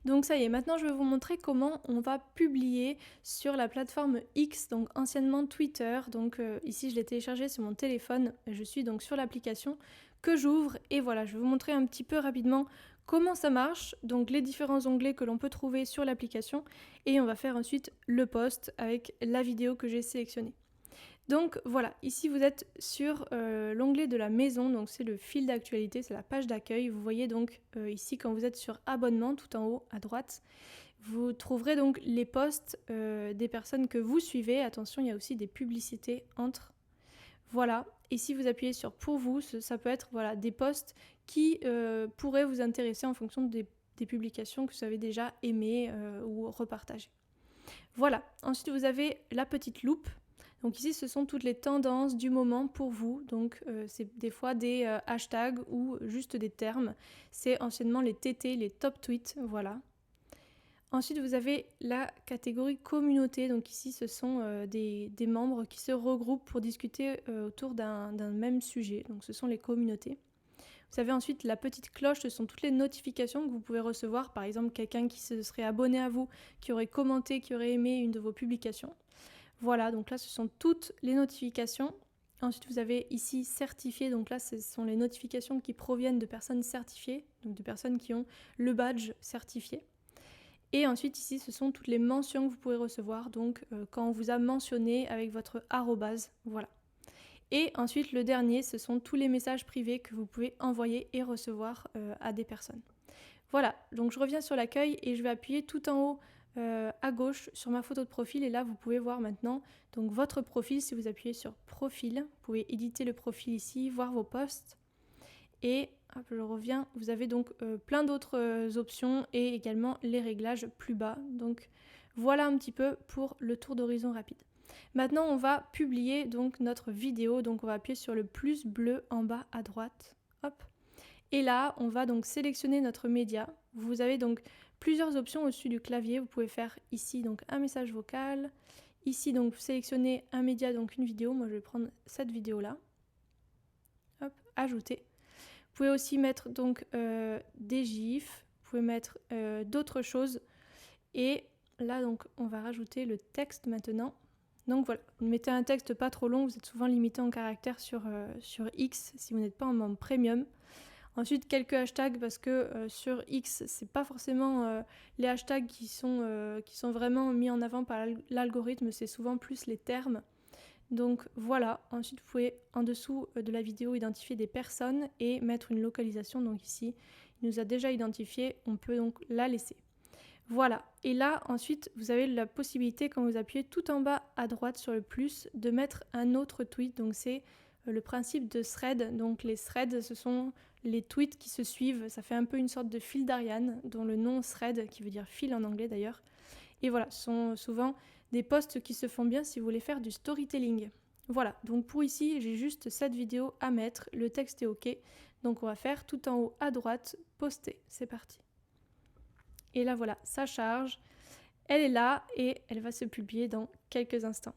Donc ça y est, maintenant je vais vous montrer comment on va publier sur la plateforme X, donc anciennement Twitter. Donc ici je l'ai téléchargé sur mon téléphone, je suis donc sur l'application que j'ouvre et voilà, je vais vous montrer un petit peu rapidement comment ça marche, donc les différents onglets que l'on peut trouver sur l'application et on va faire ensuite le post avec la vidéo que j'ai sélectionnée. Donc voilà, ici vous êtes sur l'onglet de la maison, donc c'est le fil d'actualité, c'est la page d'accueil. Vous voyez donc ici quand vous êtes sur abonnement, tout en haut à droite, vous trouverez donc les posts des personnes que vous suivez. Attention, il y a aussi des publicités entre. Voilà, et si vous appuyez sur pour vous, ça peut être voilà, des posts qui pourraient vous intéresser en fonction des publications que vous avez déjà aimées ou repartagées. Voilà, ensuite vous avez la petite loupe. Donc ici, ce sont toutes les tendances du moment pour vous. Donc c'est des fois des hashtags ou juste des termes. C'est anciennement les TT, les top tweets, voilà. Ensuite, vous avez la catégorie communauté. Donc ici, ce sont des membres qui se regroupent pour discuter autour d'un même sujet. Donc ce sont les communautés. Vous avez ensuite la petite cloche, ce sont toutes les notifications que vous pouvez recevoir. Par exemple, quelqu'un qui se serait abonné à vous, qui aurait commenté, qui aurait aimé une de vos publications. Voilà, donc là, ce sont toutes les notifications. Ensuite, vous avez ici certifié. Donc là, ce sont les notifications qui proviennent de personnes certifiées, donc de personnes qui ont le badge certifié. Et ensuite, ici, ce sont toutes les mentions que vous pouvez recevoir. Donc, quand on vous a mentionné avec votre arrobase, voilà. Et ensuite, le dernier, ce sont tous les messages privés que vous pouvez envoyer et recevoir à des personnes. Voilà, donc je reviens sur l'accueil et je vais appuyer tout en haut à gauche sur ma photo de profil et là vous pouvez voir maintenant donc votre profil. Si vous appuyez sur profil, vous pouvez éditer le profil ici, voir vos posts et hop, je reviens, vous avez donc plein d'autres options et également les réglages plus bas. Donc voilà un petit peu pour le tour d'horizon rapide. Maintenant on va publier donc notre vidéo, donc on va appuyer sur le plus bleu en bas à droite, hop. Et là, on va donc sélectionner notre média. Vous avez donc plusieurs options au-dessus du clavier. Vous pouvez faire ici donc un message vocal. Ici donc vous sélectionnez un média, donc une vidéo. Moi je vais prendre cette vidéo-là. Hop, ajouter. Vous pouvez aussi mettre donc des gifs. Vous pouvez mettre d'autres choses. Et là donc on va rajouter le texte maintenant. Donc voilà, mettez un texte pas trop long. Vous êtes souvent limité en caractères sur X si vous n'êtes pas en membre premium. Ensuite, quelques hashtags parce que sur X, c'est pas forcément les hashtags qui sont vraiment mis en avant par l'algorithme, c'est souvent plus les termes. Donc voilà, ensuite vous pouvez en dessous de la vidéo identifier des personnes et mettre une localisation. Donc ici, il nous a déjà identifié, on peut donc la laisser. Voilà, et là ensuite vous avez la possibilité quand vous appuyez tout en bas à droite sur le plus de mettre un autre tweet. Donc c'est le principe de thread. Donc les threads, ce sont les tweets qui se suivent. Ça fait un peu une sorte de fil d'Ariane, dont le nom thread, qui veut dire fil en anglais d'ailleurs. Et voilà, ce sont souvent des posts qui se font bien si vous voulez faire du storytelling. Voilà, donc pour ici, j'ai juste cette vidéo à mettre. Le texte est OK. Donc on va faire tout en haut à droite, poster. C'est parti. Et là voilà, ça charge. Elle est là et elle va se publier dans quelques instants.